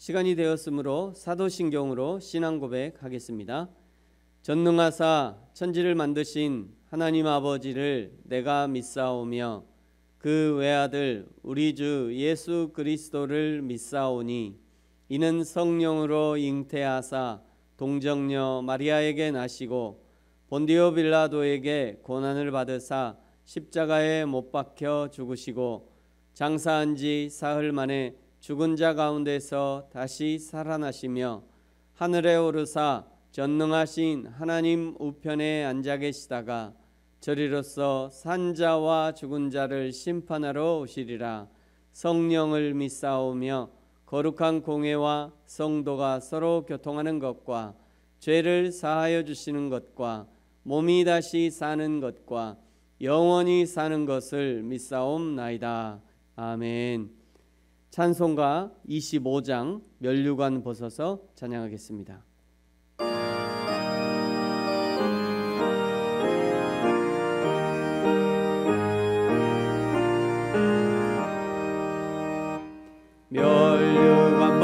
시간이 되었으므로 사도신경으로 신앙 고백하겠습니다. 전능하사 천지를 만드신 하나님 아버지를 내가 믿사오며 그 외아들 우리 주 예수 그리스도를 믿사오니 이는 성령으로 잉태하사 동정녀 마리아에게 나시고 본디오 빌라도에게 고난을 받으사 십자가에 못 박혀 죽으시고 장사한 지 사흘 만에 죽은 자 가운데서 다시 살아나시며 하늘에 오르사 전능하신 하나님 우편에 앉아 계시다가 저리로서 산 자와 죽은 자를 심판하러 오시리라. 성령을 믿사오며 거룩한 공회와 성도가 서로 교통하는 것과 죄를 사하여 주시는 것과 몸이 다시 사는 것과 영원히 사는 것을 믿사옵나이다. 아멘. 찬송가 25장 면류관 벗어서 찬양하겠습니다. 면류관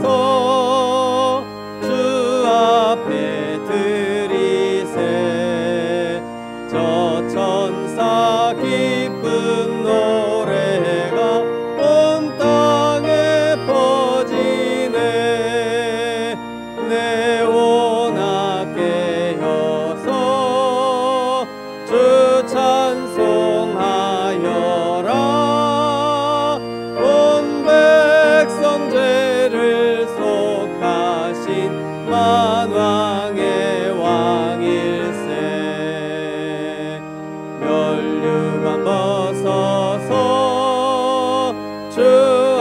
벗어서 주 앞에 드리세 저 천사 기쁜 노래가 온 땅에 퍼지네 내 원악 깨어서 주 찬송하여라 죄를 속하신 만왕의 왕일세 면류관 벗어서 주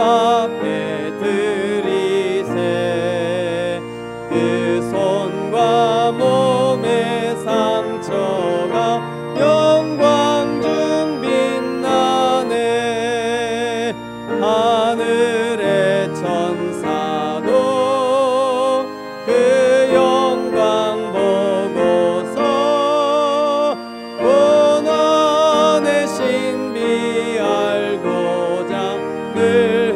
앞에 드리세 그 손과 몸의 상처가 영광 중 빛나네 하늘의 천사도 그 영광 보고서 고난의 신비 알고자 늘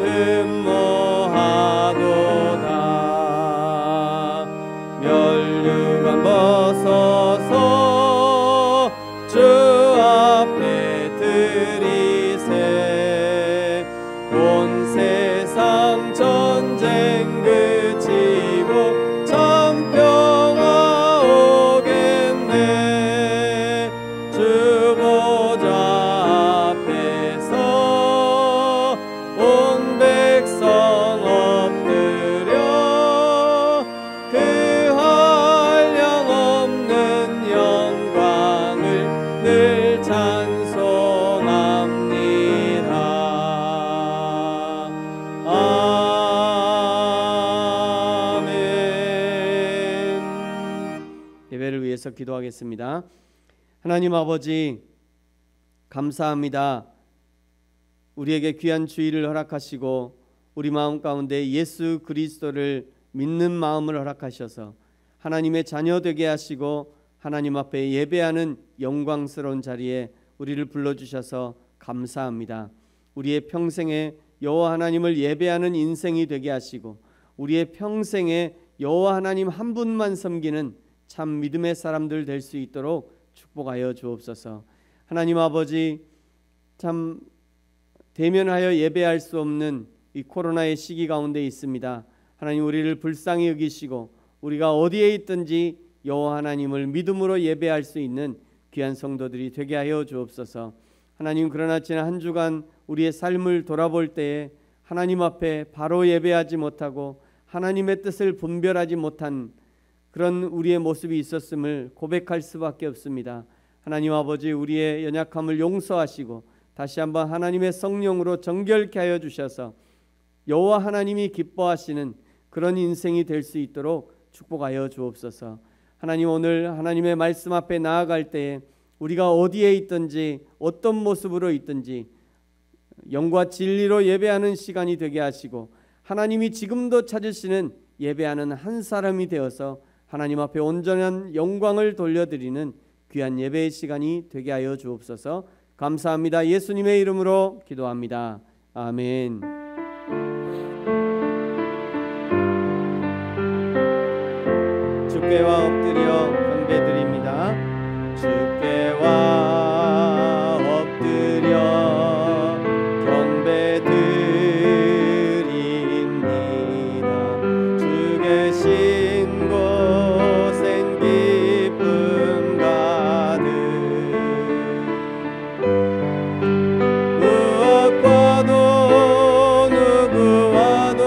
흠모하도다 면류관 벗어서 주 앞에 드리세 온 세상 전쟁 그치고 참 평화 오겠네 주 보좌 앞에서 온 백성 엎드려 그 한량없는 영광을 늘 찬송합니다. 예배를 위해서 기도하겠습니다. 하나님 아버지 감사합니다. 우리에게 귀한 주일을 허락하시고 우리 마음 가운데 예수 그리스도를 믿는 마음을 허락하셔서 하나님의 자녀 되게 하시고 하나님 앞에 예배하는 영광스러운 자리에 우리를 불러주셔서 감사합니다. 우리의 평생에 여호와 하나님을 예배하는 인생이 되게 하시고 우리의 평생에 여호와 하나님 한 분만 섬기는 참 믿음의 사람들 될 수 있도록 축복하여 주옵소서. 하나님 아버지 참 대면하여 예배할 수 없는 이 코로나의 시기 가운데 있습니다. 하나님 우리를 불쌍히 여기시고 우리가 어디에 있든지 여호와 하나님을 믿음으로 예배할 수 있는 귀한 성도들이 되게 하여 주옵소서. 하나님 그러나 지난 한 주간 우리의 삶을 돌아볼 때에 하나님 앞에 바로 예배하지 못하고 하나님의 뜻을 분별하지 못한 그런 우리의 모습이 있었음을 고백할 수밖에 없습니다. 하나님 아버지 우리의 연약함을 용서하시고 다시 한번 하나님의 성령으로 정결케 하여 주셔서 여호와 하나님이 기뻐하시는 그런 인생이 될 수 있도록 축복하여 주옵소서. 하나님 오늘 하나님의 말씀 앞에 나아갈 때에 우리가 어디에 있든지 어떤 모습으로 있든지 영과 진리로 예배하는 시간이 되게 하시고 하나님이 지금도 찾으시는 예배하는 한 사람이 되어서 하나님 앞에 온전한 영광을 돌려드리는 귀한 예배의 시간이 되게 하여 주옵소서. 감사합니다. 예수님의 이름으로 기도합니다. 아멘. 주께와 엎드려 경배드립니다. 주께와 엎드려 경배드립니다. 주 계신 곳엔 기쁨 가득 무엇과도 누구와도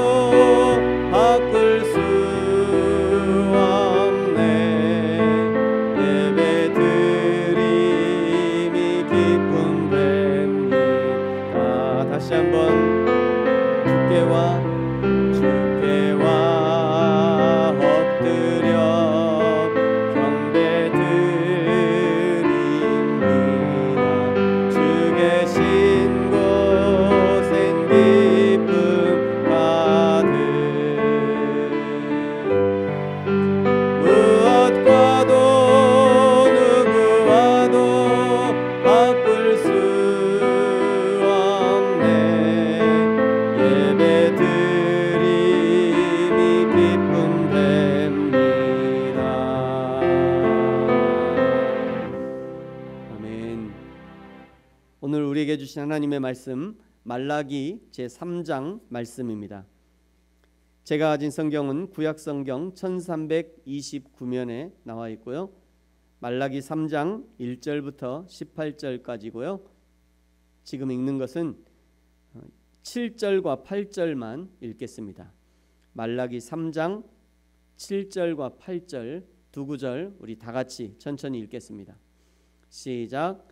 바꿀 수 없네. 예배드림이 기쁨 됩니다. 다시 한번 주께와 엎드려 경배드립니다. 주 계신 곳엔 기쁨 가득 무엇과도 누구와도 바꿀 수 없네. 예배드림이 기쁨 됩니다. 아멘. 오늘 우리에게 주신 하나님의 말씀 말라기 제3장 말씀입니다. 제가 가진 성경은 구약성경 1329면에 나와 있고요. 말라기 3장 1절부터 18절까지고요. 지금 읽는 것은 7절과 8절만 읽겠습니다. 말라기 3장 7절과 8절 두 구절 우리 다 같이 천천히 읽겠습니다. 시작.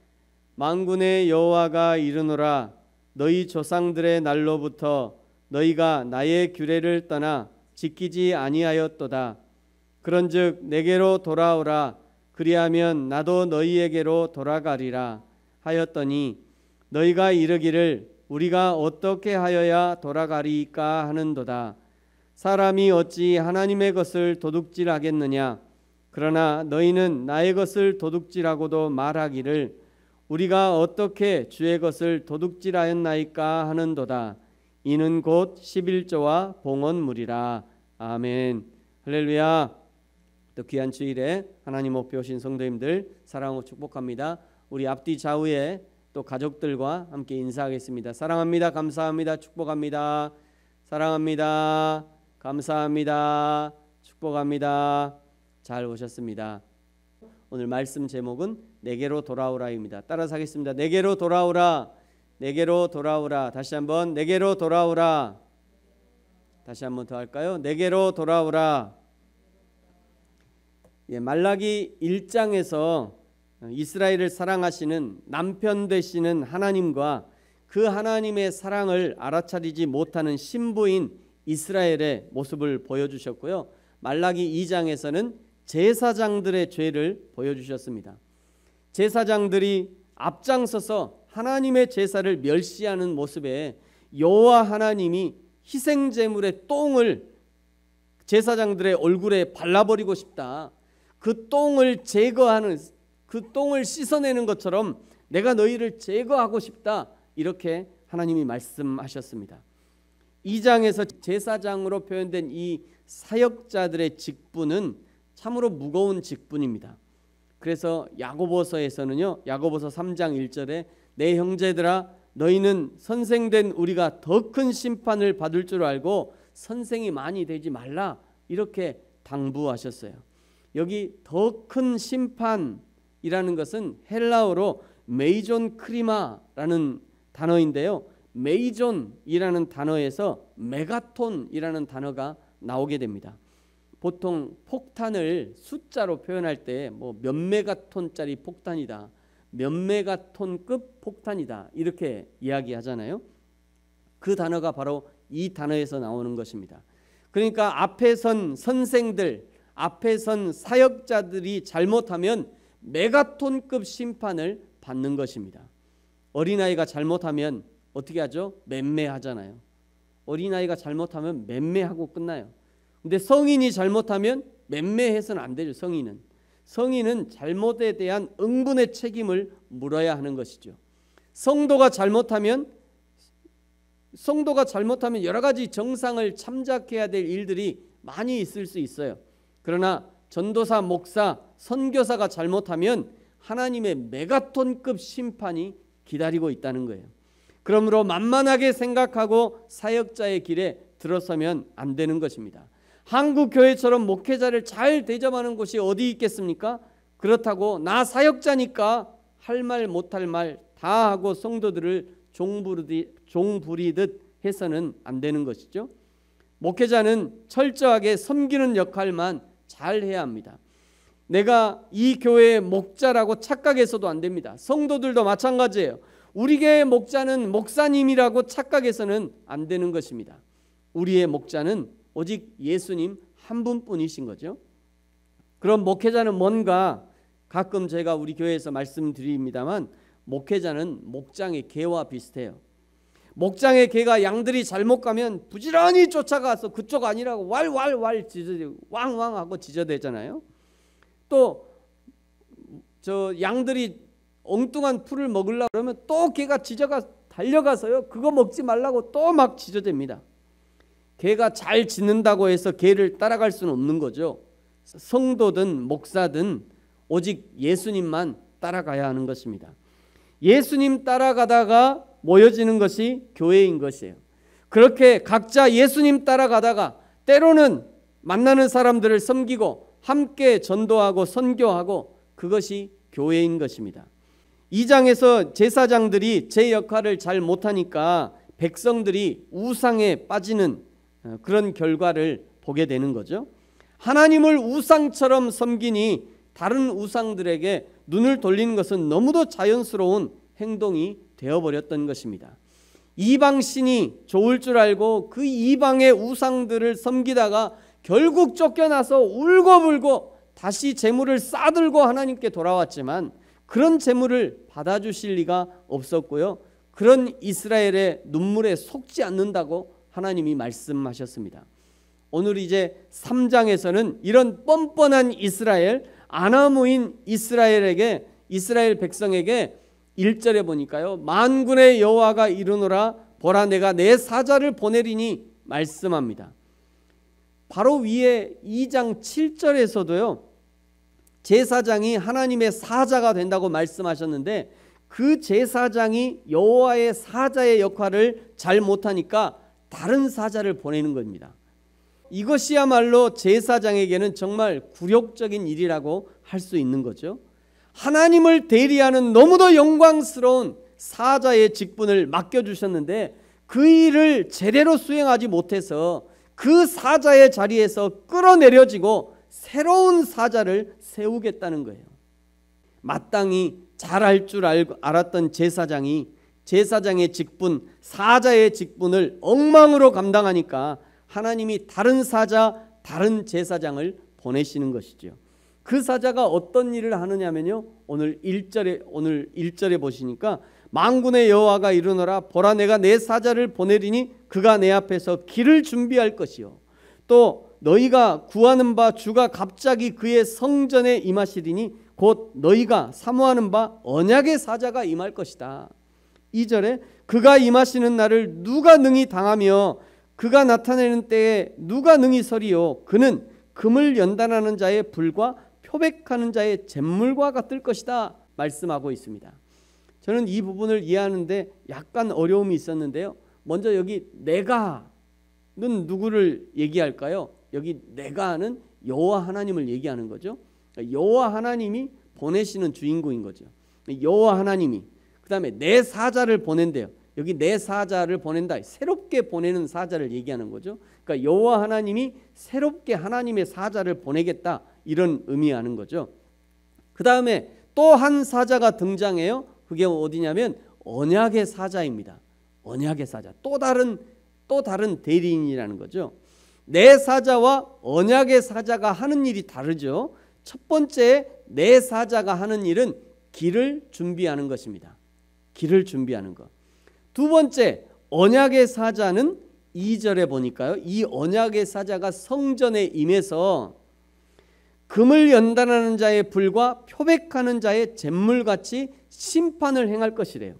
만군의 여호와가 이르노라. 너희 조상들의 날로부터 너희가 나의 규례를 떠나 지키지 아니하였도다. 그런즉 내게로 돌아오라. 그리하면 나도 너희에게로 돌아가리라 하였더니 너희가 이르기를 우리가 어떻게 하여야 돌아가리까 하는도다. 사람이 어찌 하나님의 것을 도둑질하겠느냐. 그러나 너희는 나의 것을 도둑질하고도 말하기를 우리가 어떻게 주의 것을 도둑질하였나이까 하는도다. 이는 곧 11조와 봉헌물이라. 아멘. 할렐루야. 또 귀한 주일에 하나님 목표 오신 성도님들 사랑하고 축복합니다. 우리 앞뒤 좌우에 또 가족들과 함께 인사하겠습니다. 사랑합니다. 감사합니다. 축복합니다. 사랑합니다. 감사합니다. 축복합니다. 잘 오셨습니다. 오늘 말씀 제목은 내게로 돌아오라입니다. 따라서 하겠습니다. 내게로 돌아오라. 내게로 돌아오라. 다시 한번 내게로 돌아오라. 다시 한번 더 할까요? 내게로 돌아오라. 말라기 1장에서 이스라엘을 사랑하시는 남편 되시는 하나님과 그 하나님의 사랑을 알아차리지 못하는 신부인 이스라엘의 모습을 보여주셨고요. 말라기 2장에서는 제사장들의 죄를 보여주셨습니다. 제사장들이 앞장서서 하나님의 제사를 멸시하는 모습에 여호와 하나님이 희생제물의 똥을 제사장들의 얼굴에 발라버리고 싶다. 그 똥을 제거하는, 그 똥을 씻어내는 것처럼 내가 너희를 제거하고 싶다. 이렇게 하나님이 말씀하셨습니다. 2장에서 제사장으로 표현된 이 사역자들의 직분은 참으로 무거운 직분입니다. 그래서 야고보서에서는요, 야고보서 3장 1절에 내 형제들아 너희는 선생된 우리가 더 큰 심판을 받을 줄 알고 선생이 많이 되지 말라 이렇게 당부하셨어요. 여기 더 큰 심판이라는 것은 헬라어로 메이존 크리마라는 단어인데요. 메이존이라는 단어에서 메가톤이라는 단어가 나오게 됩니다. 보통 폭탄을 숫자로 표현할 때 뭐 몇 메가톤짜리 폭탄이다, 몇 메가톤급 폭탄이다 이렇게 이야기하잖아요. 그 단어가 바로 이 단어에서 나오는 것입니다. 그러니까 앞에 선 선생들, 앞에 선 사역자들이 잘못하면 메가톤급 심판을 받는 것입니다. 어린아이가 잘못하면 어떻게 하죠? 맴매하잖아요. 어린아이가 잘못하면 맴매하고 끝나요. 근데 성인이 잘못하면 맴매해서는 안 되죠. 성인은 잘못에 대한 응분의 책임을 물어야 하는 것이죠. 성도가 잘못하면 여러 가지 정상을 참작해야 될 일들이 많이 있을 수 있어요. 그러나 전도사, 목사, 선교사가 잘못하면 하나님의 메가톤급 심판이 기다리고 있다는 거예요. 그러므로 만만하게 생각하고 사역자의 길에 들어서면 안 되는 것입니다. 한국 교회처럼 목회자를 잘 대접하는 곳이 어디 있겠습니까? 그렇다고 나 사역자니까 할 말 못할 말 다 하고 성도들을 종부리듯 해서는 안 되는 것이죠. 목회자는 철저하게 섬기는 역할만 잘 해야 합니다. 내가 이 교회의 목자라고 착각해서도 안 됩니다. 성도들도 마찬가지예요. 우리 교회 목자는 목사님이라고 착각해서는 안 되는 것입니다. 우리의 목자는 오직 예수님 한 분뿐이신 거죠. 그럼 목회자는 뭔가? 가끔 제가 우리 교회에서 말씀드립니다만 목회자는 목장의 개와 비슷해요. 목장의 개가 양들이 잘못 가면 부지런히 쫓아가서 그쪽 아니라고 왈왈왈 짖어대고 왕왕하고 짖어대잖아요. 또 저 양들이 엉뚱한 풀을 먹으려고 그러면 또 개가 달려가서요 그거 먹지 말라고 또 막 짖어댑니다. 개가 잘 짖는다고 해서 개를 따라갈 수는 없는 거죠. 성도든 목사든 오직 예수님만 따라가야 하는 것입니다. 예수님 따라가다가 모여지는 것이 교회인 것이에요. 그렇게 각자 예수님 따라가다가 때로는 만나는 사람들을 섬기고 함께 전도하고 선교하고 그것이 교회인 것입니다. 2장에서 제사장들이 제 역할을 잘 못하니까 백성들이 우상에 빠지는 그런 결과를 보게 되는 거죠. 하나님을 우상처럼 섬기니 다른 우상들에게 눈을 돌리는 것은 너무도 자연스러운 행동이 되어버렸던 것입니다. 이방신이 좋을 줄 알고 그 이방의 우상들을 섬기다가 결국 쫓겨나서 울고불고 다시 재물을 싸들고 하나님께 돌아왔지만 그런 재물을 받아주실 리가 없었고요. 그런 이스라엘의 눈물에 속지 않는다고 하나님이 말씀하셨습니다. 오늘 이제 3장에서는 이런 뻔뻔한 이스라엘, 아나무인 이스라엘 백성에게 1절에 보니까요. 만군의 여호와가 이르노라 보라 내가 내 사자를 보내리니 말씀합니다. 바로 위에 2장 7절에서도요. 제사장이 하나님의 사자가 된다고 말씀하셨는데 그 제사장이 여호와의 사자의 역할을 잘 못하니까 다른 사자를 보내는 겁니다. 이것이야말로 제사장에게는 정말 굴욕적인 일이라고 할 수 있는 거죠. 하나님을 대리하는 너무도 영광스러운 사자의 직분을 맡겨주셨는데 그 일을 제대로 수행하지 못해서 그 사자의 자리에서 끌어내려지고 새로운 사자를 세우겠다는 거예요. 마땅히 잘할 줄 알았던 제사장이 제사장의 직분, 사자의 직분을 엉망으로 감당하니까 하나님이 다른 사자, 다른 제사장을 보내시는 것이죠. 그 사자가 어떤 일을 하느냐면요. 오늘 1절에 보시니까 만군의 여호와가 이르노라 보라 내가 내 사자를 보내리니 그가 내 앞에서 길을 준비할 것이요 또 너희가 구하는 바 주가 갑자기 그의 성전에 임하시리니 곧 너희가 사모하는 바 언약의 사자가 임할 것이다. 2절에 그가 임하시는 날을 누가 능히 당하며 그가 나타내는 때에 누가 능히 서리요 그는 금을 연단하는 자의 불과 표백하는 자의 잿물과 같을 것이다 말씀하고 있습니다. 저는 이 부분을 이해하는데 약간 어려움이 있었는데요. 먼저 여기 내가는 누구를 얘기할까요? 여기 내가는 여호와 하나님을 얘기하는 거죠. 여호와 하나님이 보내시는 주인공인 거죠. 여호와 하나님이 그 다음에 내 사자를 보낸대요. 여기 내 사자를 보낸다. 새롭게 보내는 사자를 얘기하는 거죠. 그러니까 여호와 하나님이 새롭게 하나님의 사자를 보내겠다 이런 의미하는 거죠. 그 다음에 또 한 사자가 등장해요. 그게 어디냐면 언약의 사자입니다. 언약의 사자. 또 다른 대리인이라는 거죠. 내 사자와 언약의 사자가 하는 일이 다르죠. 첫 번째 내 사자가 하는 일은 길을 준비하는 것입니다. 길을 준비하는 것. 두 번째 언약의 사자는 2절에 보니까요. 이 언약의 사자가 성전에 임해서 금을 연단하는 자의 불과 표백하는 자의 잿물같이 심판을 행할 것이래요.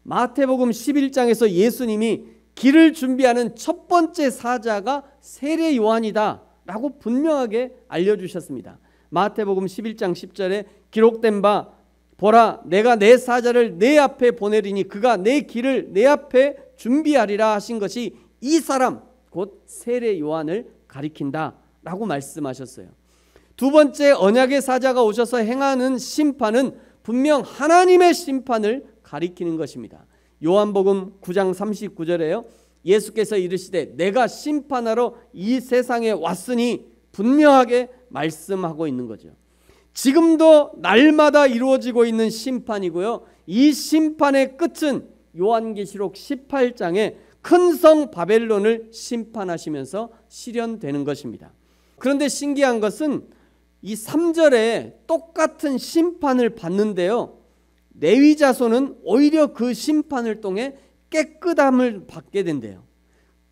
마태복음 11장에서 예수님이 길을 준비하는 첫 번째 사자가 세례 요한이다 라고 분명하게 알려주셨습니다. 마태복음 11장 10절에 기록된 바 보라 내가 내 사자를 내 앞에 보내리니 그가 내 길을 내 앞에 준비하리라 하신 것이 이 사람 곧 세례 요한을 가리킨다 라고 말씀하셨어요. 두 번째 언약의 사자가 오셔서 행하는 심판은 분명 하나님의 심판을 가리키는 것입니다. 요한복음 9장 39절에요. 예수께서 이르시되 내가 심판하러 이 세상에 왔으니 분명하게 말씀하고 있는 거죠. 지금도 날마다 이루어지고 있는 심판이고요. 이 심판의 끝은 요한계시록 18장에 큰 성 바벨론을 심판하시면서 실현되는 것입니다. 그런데 신기한 것은 이 3절에 똑같은 심판을 받는데요. 레위 자손은 오히려 그 심판을 통해 깨끗함을 받게 된대요.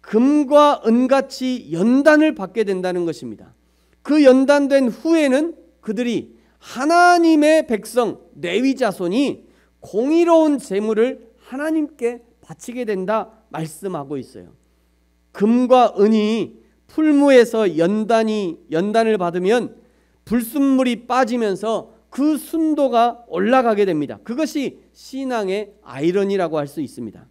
금과 은같이 연단을 받게 된다는 것입니다. 그 연단된 후에는 그들이 하나님의 백성 레위 자손이 공의로운 제물을 하나님께 바치게 된다 말씀하고 있어요. 금과 은이 풀무에서 연단을 받으면 불순물이 빠지면서 그 순도가 올라가게 됩니다. 그것이 신앙의 아이러니라고 할 수 있습니다.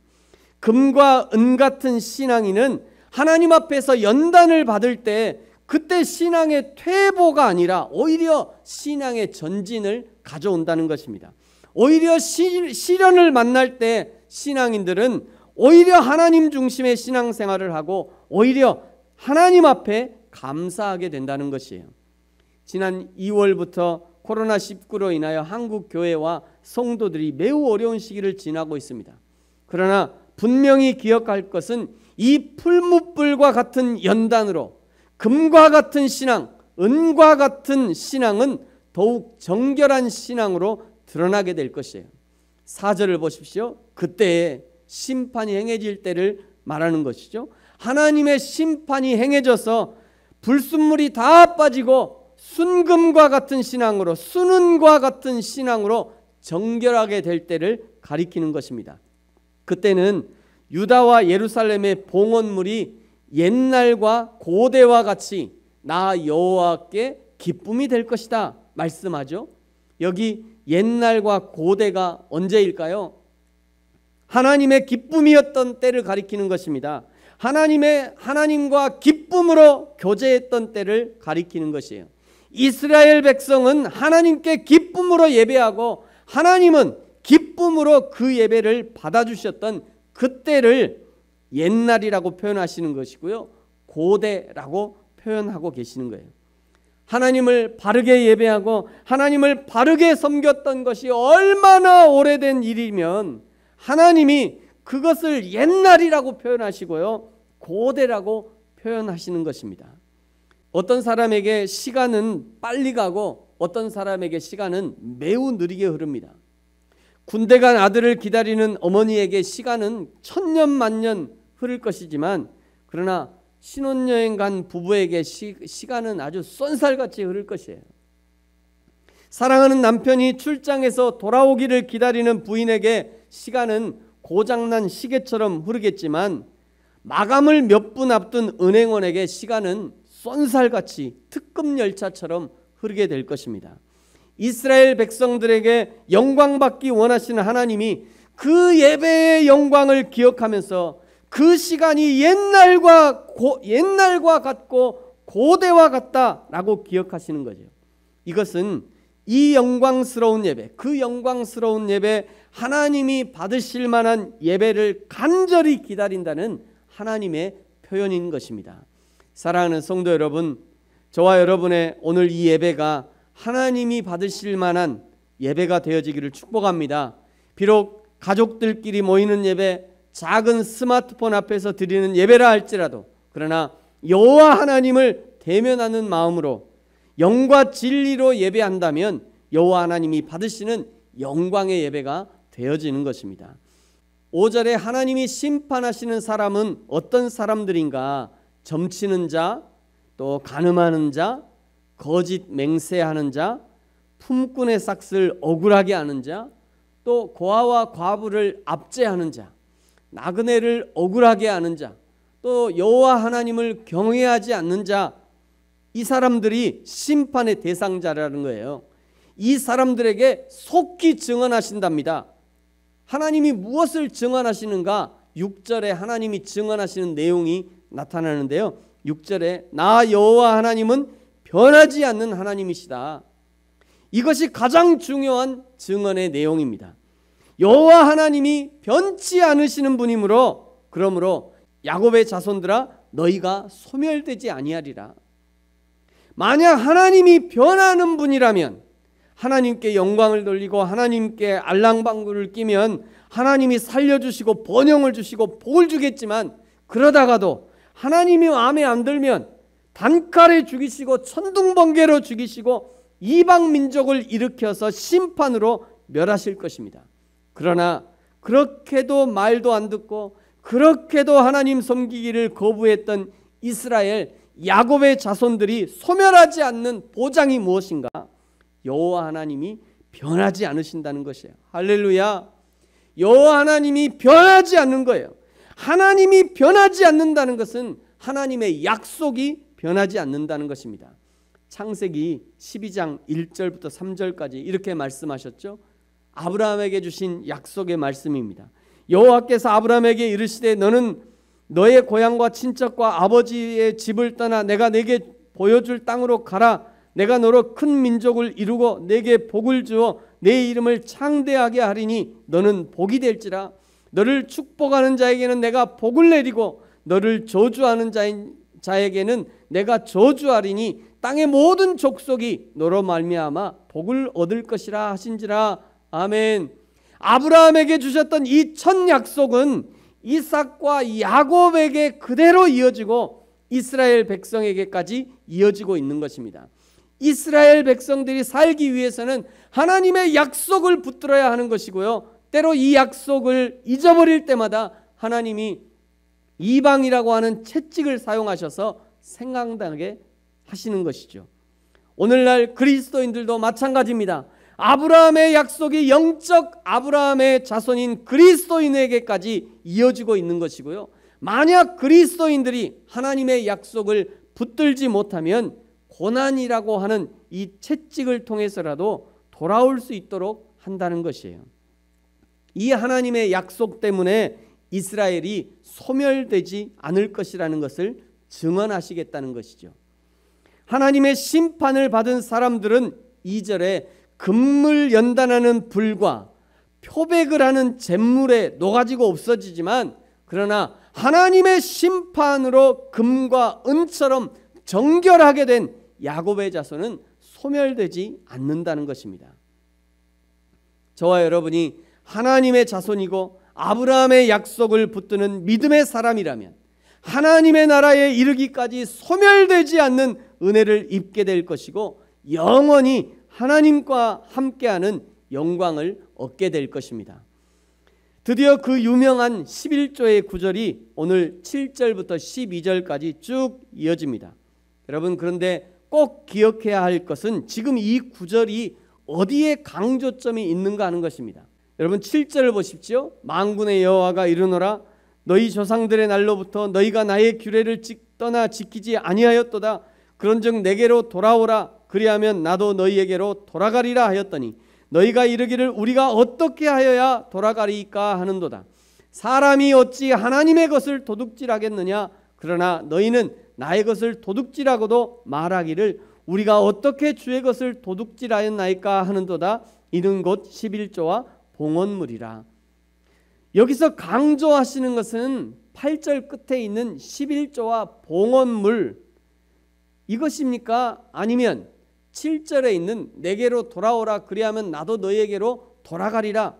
금과 은 같은 신앙인은 하나님 앞에서 연단을 받을 때 그때 신앙의 퇴보가 아니라 오히려 신앙의 전진을 가져온다는 것입니다. 오히려 시련을 만날 때 신앙인들은 오히려 하나님 중심의 신앙생활을 하고 오히려 하나님 앞에 감사하게 된다는 것이에요. 지난 2월부터 코로나19로 인하여 한국 교회와 성도들이 매우 어려운 시기를 지나고 있습니다. 그러나 분명히 기억할 것은 이 풀무불과 같은 연단으로 금과 같은 신앙, 은과 같은 신앙은 더욱 정결한 신앙으로 드러나게 될 것이에요. 4절을 보십시오. 그때에 심판이 행해질 때를 말하는 것이죠. 하나님의 심판이 행해져서 불순물이 다 빠지고 순금과 같은 신앙으로, 순은과 같은 신앙으로 정결하게 될 때를 가리키는 것입니다. 그때는 유다와 예루살렘의 봉헌물이 옛날과 고대와 같이 나 여호와께 기쁨이 될 것이다 말씀하죠. 여기 옛날과 고대가 언제일까요? 하나님의 기쁨이었던 때를 가리키는 것입니다. 하나님과 기쁨으로 교제했던 때를 가리키는 것이에요. 이스라엘 백성은 하나님께 기쁨으로 예배하고 하나님은 기쁨으로 그 예배를 받아주셨던 그때를 옛날이라고 표현하시는 것이고요. 고대라고 표현하고 계시는 거예요. 하나님을 바르게 예배하고 하나님을 바르게 섬겼던 것이 얼마나 오래된 일이면 하나님이 그것을 옛날이라고 표현하시고요. 고대라고 표현하시는 것입니다. 어떤 사람에게 시간은 빨리 가고 어떤 사람에게 시간은 매우 느리게 흐릅니다. 군대 간 아들을 기다리는 어머니에게 시간은 천년 만년 흐를 것이지만 그러나 신혼여행 간 부부에게 시간은 아주 쏜살같이 흐를 것이에요. 사랑하는 남편이 출장에서 돌아오기를 기다리는 부인에게 시간은 고장난 시계처럼 흐르겠지만 마감을 몇 분 앞둔 은행원에게 시간은 쏜살같이 특급 열차처럼 흐르게 될 것입니다. 이스라엘 백성들에게 영광받기 원하시는 하나님이 그 예배의 영광을 기억하면서 그 시간이 옛날과 같고 고대와 같다라고 기억하시는 거죠. 이것은 이 영광스러운 예배, 그 영광스러운 예배, 하나님이 받으실 만한 예배를 간절히 기다린다는 하나님의 표현인 것입니다. 사랑하는 성도 여러분, 저와 여러분의 오늘 이 예배가 하나님이 받으실 만한 예배가 되어지기를 축복합니다. 비록 가족들끼리 모이는 예배, 작은 스마트폰 앞에서 드리는 예배라 할지라도 그러나 여호와 하나님을 대면하는 마음으로 영과 진리로 예배한다면 여호와 하나님이 받으시는 영광의 예배가 되어지는 것입니다. 5절에 하나님이 심판하시는 사람은 어떤 사람들인가? 점치는 자, 또 간음하는 자, 거짓 맹세하는 자, 품꾼의 삭슬 억울하게 하는 자, 또 고아와 과부를 압제하는 자, 나그네를 억울하게 하는 자, 또 여호와 하나님을 경외하지 않는 자, 이 사람들이 심판의 대상자라는 거예요. 이 사람들에게 속히 증언하신답니다. 하나님이 무엇을 증언하시는가? 6절에 하나님이 증언하시는 내용이 나타나는데요. 6절에 나 여호와 하나님은 변하지 않는 하나님이시다. 이것이 가장 중요한 증언의 내용입니다. 여호와 하나님이 변치 않으시는 분이므로 그러므로 야곱의 자손들아 너희가 소멸되지 아니하리라. 만약 하나님이 변하는 분이라면 하나님께 영광을 돌리고 하나님께 알랑방구를 끼면 하나님이 살려주시고 번영을 주시고 복을 주겠지만 그러다가도 하나님이 마음에 안 들면 단칼에 죽이시고 천둥번개로 죽이시고 이방 민족을 일으켜서 심판으로 멸하실 것입니다. 그러나 그렇게도 말도 안 듣고 그렇게도 하나님 섬기기를 거부했던 이스라엘 야곱의 자손들이 소멸하지 않는 보장이 무엇인가? 여호와 하나님이 변하지 않으신다는 것이에요. 할렐루야. 여호와 하나님이 변하지 않는 거예요. 하나님이 변하지 않는다는 것은 하나님의 약속이 변하지 않는다는 것입니다. 창세기 12장 1절부터 3절까지 이렇게 말씀하셨죠. 아브라함에게 주신 약속의 말씀입니다. 여호와께서 아브라함에게 이르시되 너는 너의 고향과 친척과 아버지의 집을 떠나 내가 네게 보여줄 땅으로 가라. 내가 너로 큰 민족을 이루고 네게 복을 주어 내 이름을 창대하게 하리니 너는 복이 될지라. 너를 축복하는 자에게는 내가 복을 내리고 너를 저주하는 자에게는 내가 저주하리니 땅의 모든 족속이 너로 말미암아 복을 얻을 것이라 하신지라. 아멘. 아브라함에게 주셨던 이 첫 약속은 이삭과 야곱에게 그대로 이어지고 이스라엘 백성에게까지 이어지고 있는 것입니다. 이스라엘 백성들이 살기 위해서는 하나님의 약속을 붙들어야 하는 것이고요. 때로 이 약속을 잊어버릴 때마다 하나님이 이방이라고 하는 채찍을 사용하셔서 생각나게 하시는 것이죠. 오늘날 그리스도인들도 마찬가지입니다. 아브라함의 약속이 영적 아브라함의 자손인 그리스도인에게까지 이어지고 있는 것이고요. 만약 그리스도인들이 하나님의 약속을 붙들지 못하면 고난이라고 하는 이 채찍을 통해서라도 돌아올 수 있도록 한다는 것이에요. 이 하나님의 약속 때문에 이스라엘이 소멸되지 않을 것이라는 것을 증언하시겠다는 것이죠. 하나님의 심판을 받은 사람들은 2절에 금물 연단하는 불과 표백을 하는 잿물에 녹아지고 없어지지만 그러나 하나님의 심판으로 금과 은처럼 정결하게 된 야곱의 자손은 소멸되지 않는다는 것입니다. 저와 여러분이 하나님의 자손이고 아브라함의 약속을 붙드는 믿음의 사람이라면 하나님의 나라에 이르기까지 소멸되지 않는 은혜를 입게 될 것이고 영원히 하나님과 함께하는 영광을 얻게 될 것입니다. 드디어 그 유명한 11조의 구절이 오늘 7절부터 12절까지 쭉 이어집니다. 여러분 그런데 꼭 기억해야 할 것은 지금 이 구절이 어디에 강조점이 있는가 하는 것입니다. 여러분 7절을 보십시오. 만군의 여호와가 이르노라 너희 조상들의 날로부터 너희가 나의 규례를 떠나 지키지 아니하였도다. 그런즉 내게로 돌아오라. 그리하면 나도 너희에게로 돌아가리라 하였더니 너희가 이르기를 우리가 어떻게 하여야 돌아가리까 하는도다. 사람이 어찌 하나님의 것을 도둑질하겠느냐. 그러나 너희는 나의 것을 도둑질하고도 말하기를 우리가 어떻게 주의 것을 도둑질하였나이까 하는도다. 이는 곧 11조와 봉헌물이라. 여기서 강조하시는 것은 8절 끝에 있는 11조와 봉헌물 이것입니까? 아니면 7절에 있는 내게로 돌아오라 그리하면 나도 너희에게로 돌아가리라.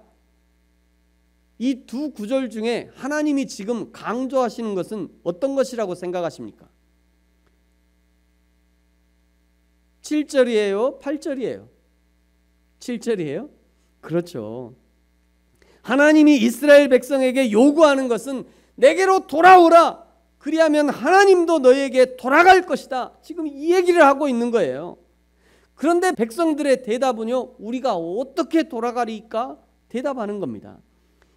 이 두 구절 중에 하나님이 지금 강조하시는 것은 어떤 것이라고 생각하십니까? 7절이에요? 8절이에요? 7절이에요? 그렇죠. 하나님이 이스라엘 백성에게 요구하는 것은 내게로 돌아오라. 그리하면 하나님도 너희에게 돌아갈 것이다. 지금 이 얘기를 하고 있는 거예요. 그런데 백성들의 대답은요. 우리가 어떻게 돌아가리까? 대답하는 겁니다.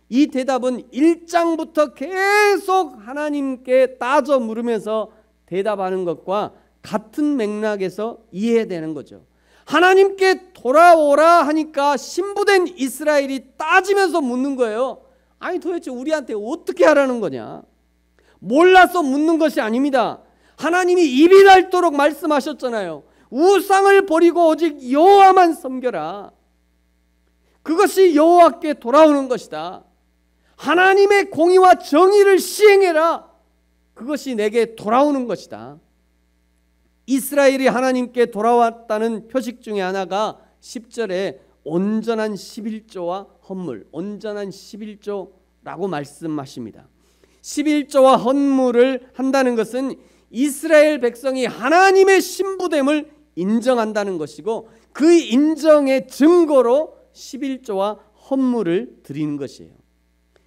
이 대답은 1장부터 계속 하나님께 따져 물으면서 대답하는 것과 같은 맥락에서 이해되는 거죠. 하나님께 돌아오라 하니까 신부된 이스라엘이 따지면서 묻는 거예요. 아니 도대체 우리한테 어떻게 하라는 거냐? 몰라서 묻는 것이 아닙니다. 하나님이 입이 닳도록 말씀하셨잖아요. 우상을 버리고 오직 여호와만 섬겨라. 그것이 여호와께 돌아오는 것이다. 하나님의 공의와 정의를 시행해라. 그것이 내게 돌아오는 것이다. 이스라엘이 하나님께 돌아왔다는 표식 중에 하나가 10절에 온전한 11조와 헌물, 온전한 11조라고 말씀하십니다. 11조와 헌물을 한다는 것은 이스라엘 백성이 하나님의 신부됨을 인정한다는 것이고 그 인정의 증거로 11조와 헌물을 드리는 것이에요.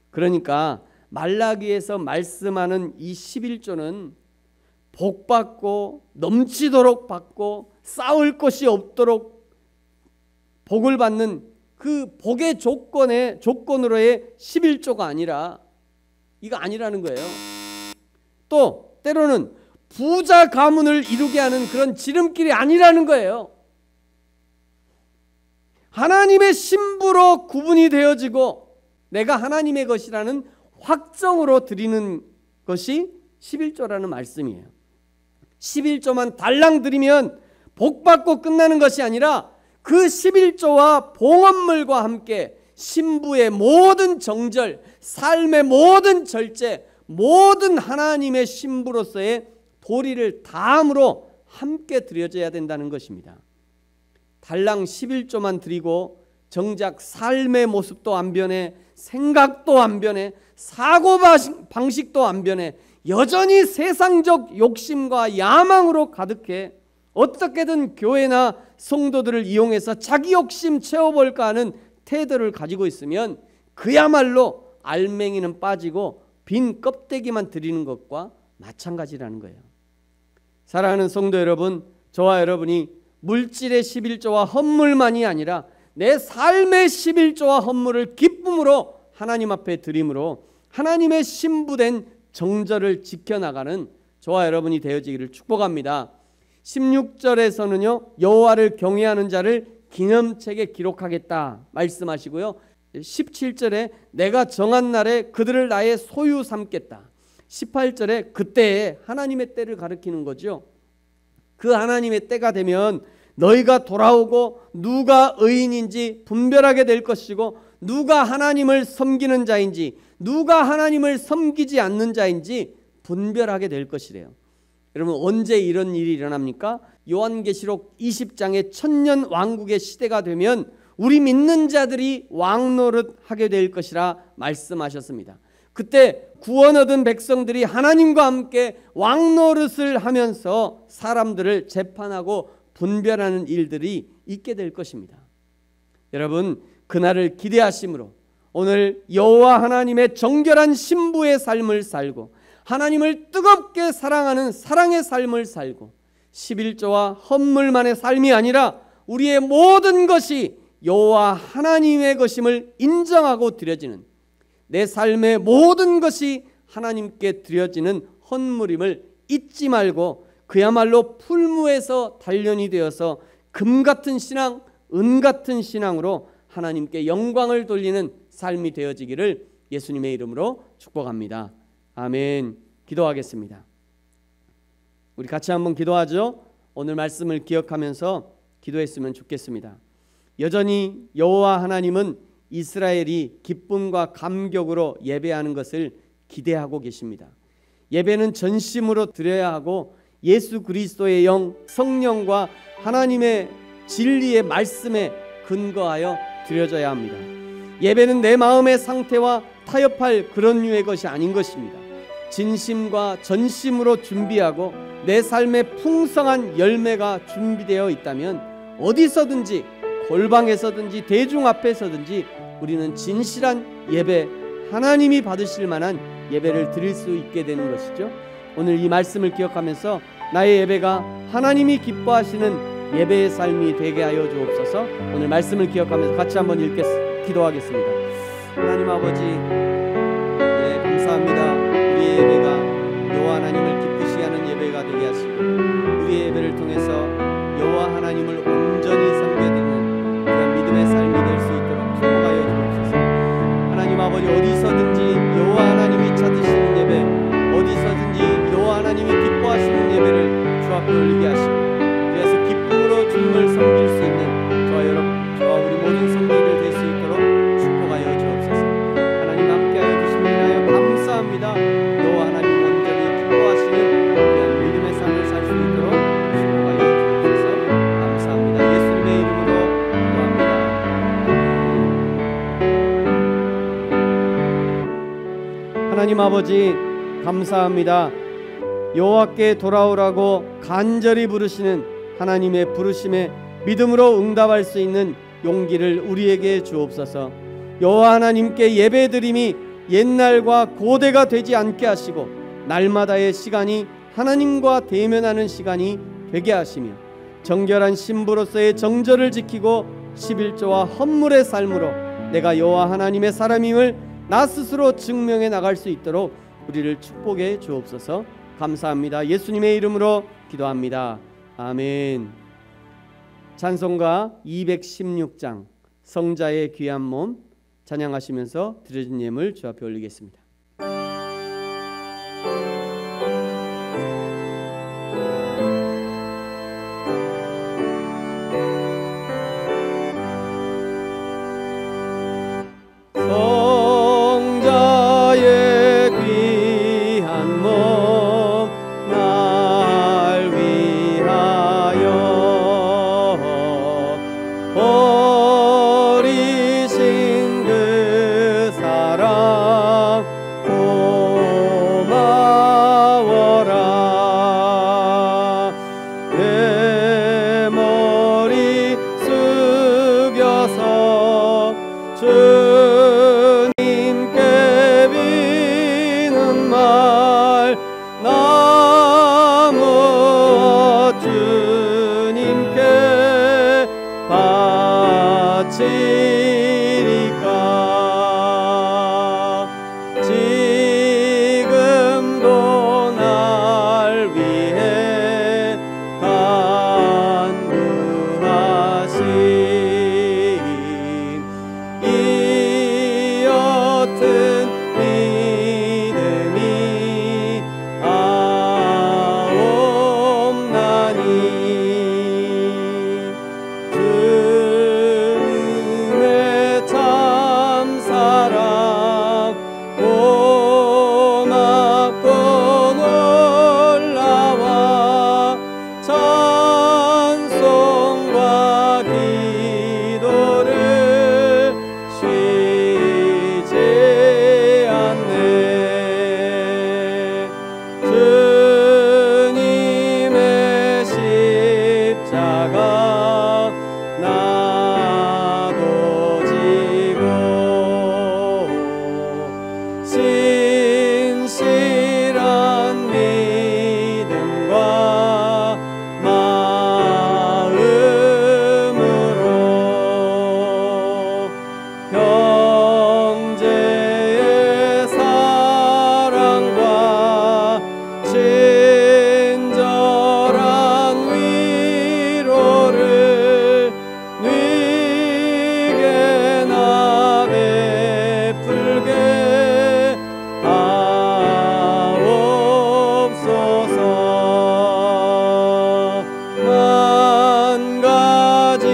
그러니까 말라기에서 말씀하는 이 11조는 복받고 넘치도록 받고 쌓을 것이 없도록 복을 받는 그 복의 조건으로의 11조가 아니라 이거 아니라는 거예요. 또 때로는 부자 가문을 이루게 하는 그런 지름길이 아니라는 거예요. 하나님의 신부로 구분이 되어지고 내가 하나님의 것이라는 확정으로 드리는 것이 11조라는 말씀이에요. 11조만 달랑 드리면 복받고 끝나는 것이 아니라 그 11조와 봉헌물과 함께 신부의 모든 정절, 삶의 모든 절제, 모든 하나님의 신부로서의 도리를 다함으로 함께 드려져야 된다는 것입니다. 달랑 11조만 드리고 정작 삶의 모습도 안 변해, 생각도 안 변해, 사고방식도 안 변해, 여전히 세상적 욕심과 야망으로 가득해 어떻게든 교회나 성도들을 이용해서 자기 욕심 채워볼까 하는 태도를 가지고 있으면 그야말로 알맹이는 빠지고 빈 껍데기만 드리는 것과 마찬가지라는 거예요. 사랑하는 성도 여러분, 저와 여러분이 물질의 11조와 헌물만이 아니라 내 삶의 11조와 헌물을 기쁨으로 하나님 앞에 드림으로 하나님의 신부된 정절을 지켜나가는 저와 여러분이 되어지기를 축복합니다. 16절에서는요 여호와를 경외하는 자를 기념책에 기록하겠다 말씀하시고요, 17절에 내가 정한 날에 그들을 나의 소유 삼겠다, 18절에 그때에 하나님의 때를 가리키는 거죠. 그 하나님의 때가 되면 너희가 돌아오고 누가 의인인지 분별하게 될 것이고 누가 하나님을 섬기는 자인지 누가 하나님을 섬기지 않는 자인지 분별하게 될 것이래요. 여러분 언제 이런 일이 일어납니까? 요한계시록 20장의 천년 왕국의 시대가 되면 우리 믿는 자들이 왕노릇하게 될 것이라 말씀하셨습니다. 그때 구원 얻은 백성들이 하나님과 함께 왕노릇을 하면서 사람들을 재판하고 분별하는 일들이 있게 될 것입니다. 여러분 그날을 기대하심으로 오늘 여호와 하나님의 정결한 신부의 삶을 살고 하나님을 뜨겁게 사랑하는 사랑의 삶을 살고 11조와 헌물만의 삶이 아니라 우리의 모든 것이 여호와 하나님의 것임을 인정하고 드려지는 내 삶의 모든 것이 하나님께 드려지는 헌물임을 잊지 말고 그야말로 풀무에서 단련이 되어서 금 같은 신앙, 은 같은 신앙으로 하나님께 영광을 돌리는 삶이 되어지기를 예수님의 이름으로 축복합니다. 아멘. 기도하겠습니다. 우리 같이 한번 기도하죠. 오늘 말씀을 기억하면서 기도했으면 좋겠습니다. 여전히 여호와 하나님은 이스라엘이 기쁨과 감격으로 예배하는 것을 기대하고 계십니다. 예배는 전심으로 드려야 하고 예수 그리스도의 영, 성령과 하나님의 진리의 말씀에 근거하여 드려져야 합니다. 예배는 내 마음의 상태와 타협할 그런 류의 것이 아닌 것입니다. 진심과 전심으로 준비하고 내 삶의 풍성한 열매가 준비되어 있다면 어디서든지 골방에서든지 대중 앞에서든지 우리는 진실한 예배, 하나님이 받으실 만한 예배를 드릴 수 있게 되는 것이죠. 오늘 이 말씀을 기억하면서 나의 예배가 하나님이 기뻐하시는 예배의 삶이 되게 하여 주옵소서. 오늘 말씀을 기억하면서 같이 한번 기도하겠습니다. 하나님 아버지, 감사합니다. 우리의 예배가 여호와 하나님을 기쁘시게 하는 예배가 되게 하시고 우리의 아버지, 어디서든지 여호와 하나님이 찾으시는 예배, 어디서든지 여호와 하나님이 기뻐하시는 예배를 주 앞에 올리게 하시고, 그래서 기쁨으로 주님을 섬길 수 있는 저와 여러분, 저와 우리 모든 성도들 될 수 있도록 축복하여 주옵소서. 하나님 함께하여 주시니 하여 감사합니다. 여호와 하나님 온전히 기뻐하시는 귀한 믿음의 삶을 살 수 있도록 축복하여 주옵소서. 감사합니다. 예수님의 이름으로 기도합니다. 하나님 아버지 감사합니다. 여호와께 돌아오라고 간절히 부르시는 하나님의 부르심에 믿음으로 응답할 수 있는 용기를 우리에게 주옵소서. 여호와 하나님께 예배드림이 옛날과 고대가 되지 않게 하시고 날마다의 시간이 하나님과 대면하는 시간이 되게 하시며 정결한 신부로서의 정절을 지키고 11조와 헌물의 삶으로 내가 여호와 하나님의 사람임을 나 스스로 증명해 나갈 수 있도록 우리를 축복해 주옵소서. 감사합니다. 예수님의 이름으로 기도합니다. 아멘. 찬송가 216장 성자의 귀한 몸 찬양하시면서 드려진 예물 주 앞에 올리겠습니다. 성자의 귀한 몸 날 위하여 버리신 그 사랑 고마워라. 내 머리 숙여서 주님께 비는 말 나무 주님께 바치리까. 지금도 날 위해 간구하신 이 옅은 믿음이 아옵나니 주님의 참 사랑 고맙고 놀라와 찬송과 기도를 쉬지 않네. 주님의 십자가 나도 지고 신실한 믿음과 마음으로 형제의 사랑과 친절한 위로를 네게 나 베풀게 하옵소서. 만 가지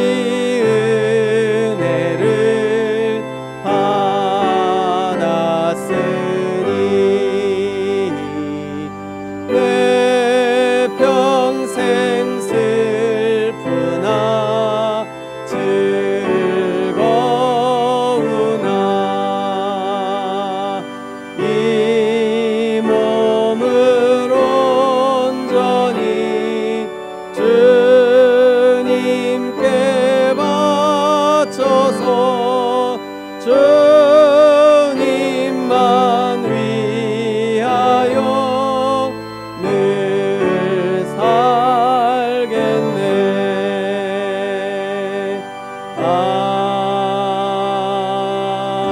은혜를 받았으니 내 평생 슬프나 즐거우나 이 몸을 온전히 주님께 바쳐서 주님만 위하여 늘 살겠네.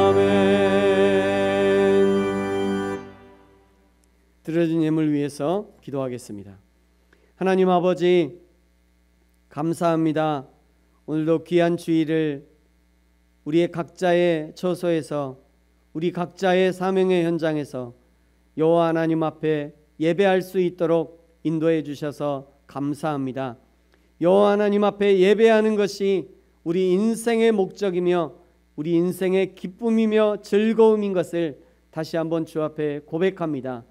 아멘. 드려진 예물 위해서 기도하겠습니다. 하나님 아버지 감사합니다. 오늘도 귀한 주일을 우리의 각자의 처소에서 우리 각자의 사명의 현장에서 여호와 하나님 앞에 예배할 수 있도록 인도해 주셔서 감사합니다. 여호와 하나님 앞에 예배하는 것이 우리 인생의 목적이며 우리 인생의 기쁨이며 즐거움인 것을 다시 한번 주 앞에 고백합니다.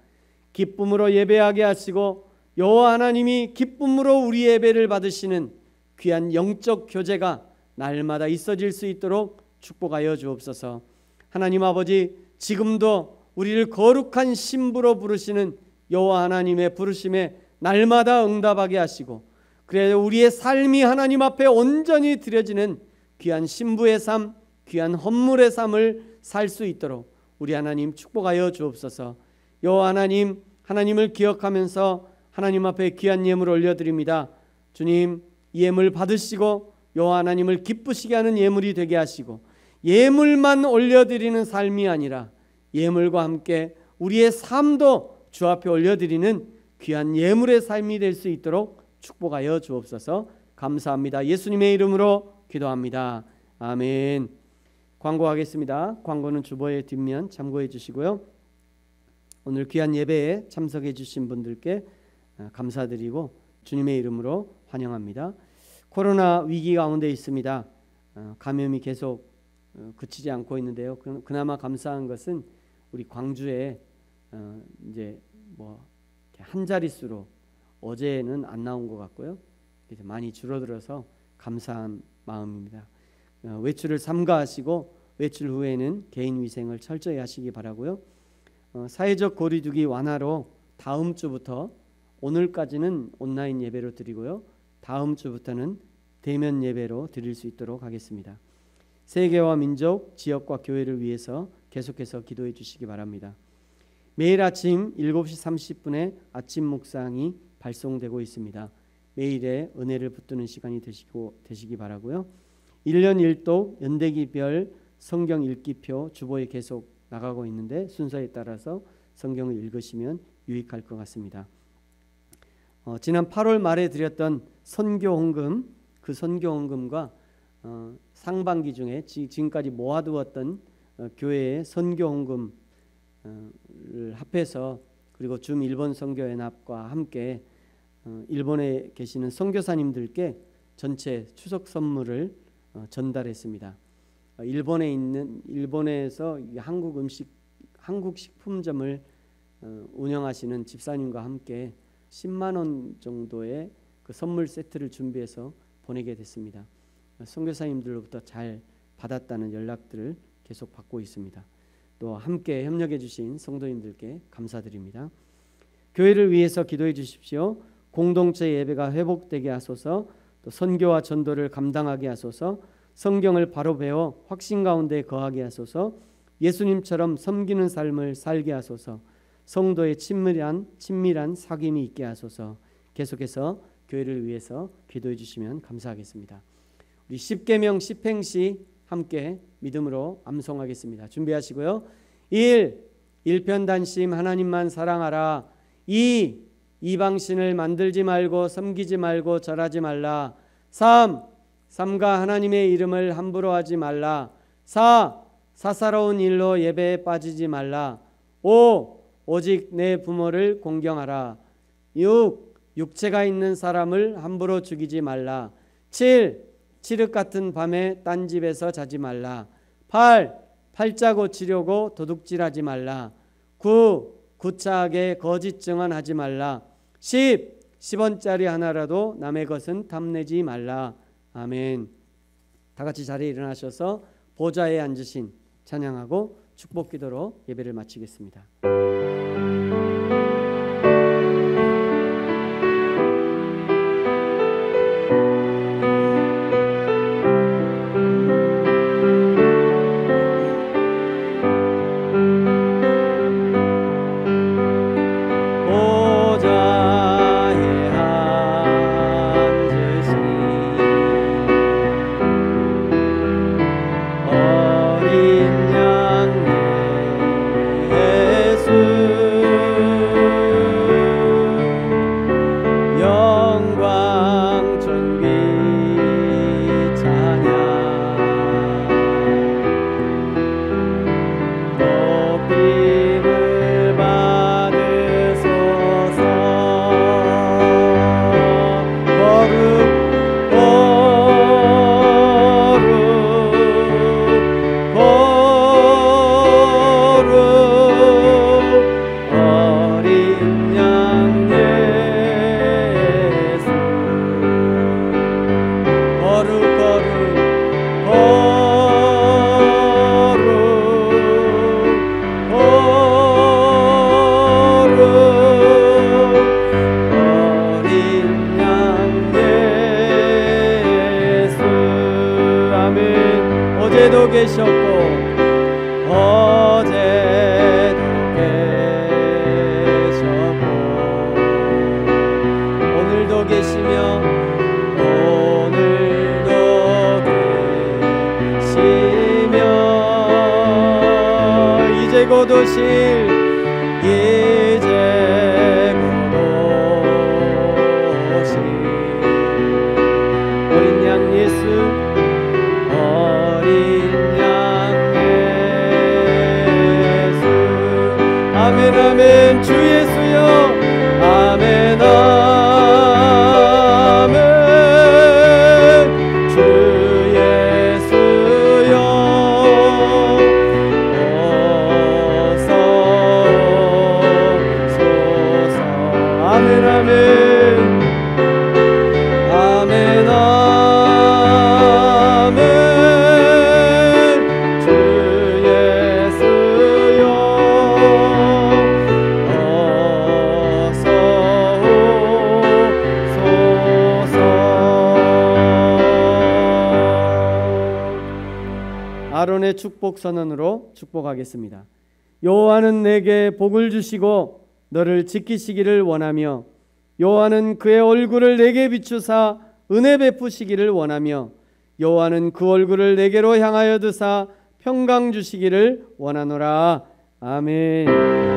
기쁨으로 예배하게 하시고 여호와 하나님이 기쁨으로 우리 예배를 받으시는 귀한 영적 교제가 날마다 있어질 수 있도록 축복하여 주옵소서. 하나님 아버지, 지금도 우리를 거룩한 신부로 부르시는 여호와 하나님의 부르심에 날마다 응답하게 하시고, 그래야 우리의 삶이 하나님 앞에 온전히 드려지는 귀한 신부의 삶, 귀한 헌물의 삶을 살 수 있도록 우리 하나님 축복하여 주옵소서. 여호와 하나님, 하나님을 기억하면서 하나님 앞에 귀한 예물 올려드립니다. 주님, 예물 받으시고 여호와 하나님을 기쁘시게 하는 예물이 되게 하시고, 예물만 올려드리는 삶이 아니라 예물과 함께 우리의 삶도 주 앞에 올려드리는 귀한 예물의 삶이 될 수 있도록 축복하여 주옵소서. 감사합니다. 예수님의 이름으로 기도합니다. 아멘. 광고하겠습니다. 광고는 주보의 뒷면 참고해 주시고요. 오늘 귀한 예배에 참석해 주신 분들께 감사드리고 주님의 이름으로 환영합니다. 코로나 위기 가운데 있습니다. 감염이 계속 그치지 않고 있는데요. 그나마 감사한 것은 우리 광주에 이제 한 자릿수로 어제는 안 나온 것 같고요. 이제 많이 줄어들어서 감사한 마음입니다. 외출을 삼가하시고 외출 후에는 개인 위생을 철저히 하시기 바라고요. 사회적 거리두기 완화로 다음 주부터 오늘까지는 온라인 예배로 드리고요. 다음 주부터는 대면 예배로 드릴 수 있도록 하겠습니다. 세계와 민족, 지역과 교회를 위해서 계속해서 기도해 주시기 바랍니다. 매일 아침 7시 30분에 아침 묵상이 발송되고 있습니다. 매일의 은혜를 붙드는 시간이 되시기 바라고요. 1년 1독 연대기별 성경 읽기표 주보에 계속 나가고 있는데 순서에 따라서 성경을 읽으시면 유익할 것 같습니다. 지난 8월 말에 드렸던 선교헌금, 그 선교헌금과 상반기 중에 지금까지 모아두었던 교회의 선교헌금을 합해서, 그리고 줌 일본 선교연합과 함께 일본에 계시는 선교사님들께 전체 추석 선물을 전달했습니다. 일본에서 한국 식품점을 운영하시는 집사님과 함께 10만 원 정도의 그 선물 세트를 준비해서 보내게 됐습니다. 선교사님들로부터 잘 받았다는 연락들을 계속 받고 있습니다. 또 함께 협력해 주신 성도님들께 감사드립니다. 교회를 위해서 기도해 주십시오. 공동체 예배가 회복되게 하소서. 또 선교와 전도를 감당하게 하소서. 성경을 바로 배워 확신 가운데 거하게 하소서. 예수님처럼 섬기는 삶을 살게 하소서. 성도의 친밀한 사귐이 있게 하소서. 계속해서 교회를 위해서 기도해 주시면 감사하겠습니다. 우리 십계명 십행시 함께 믿음으로 암송하겠습니다. 준비하시고요. 1. 일편단심 하나님만 사랑하라. 2. 이방신을 만들지 말고 섬기지 말고 절하지 말라. 3. 삼가 하나님의 이름을 함부로 하지 말라. 4. 사사로운 일로 예배에 빠지지 말라. 5. 오직 내 부모를 공경하라. 6. 육체가 있는 사람을 함부로 죽이지 말라. 7. 칠흑 같은 밤에 딴 집에서 자지 말라. 8. 팔자 고치려고 도둑질하지 말라. 9. 구차하게 거짓 증언하지 말라. 10. 10원짜리 하나라도 남의 것은 탐내지 말라. 아멘. 다 같이 자리에 일어나셔서 보좌에 앉으신 찬양하고 축복 기도로 예배를 마치겠습니다. 어린 양 예수 곧 오실 이제 곧 오실 어린 양 예수 어린 양 예수 아멘 아멘 주 예수여 아멘 아멘 주 예수여 어서 오소서 아멘 아멘 아멘 아멘 주 예수여 어서 오소서 아론의 축복 선언으로 축복하겠습니다. 여호와는 내게 복을 주시고 너를 지키시기를 원하며 여호와는 그의 얼굴을 내게 비추사 은혜 베푸시기를 원하며 여호와는 그 얼굴을 내게로 향하여 드사 평강 주시기를 원하노라. 아멘.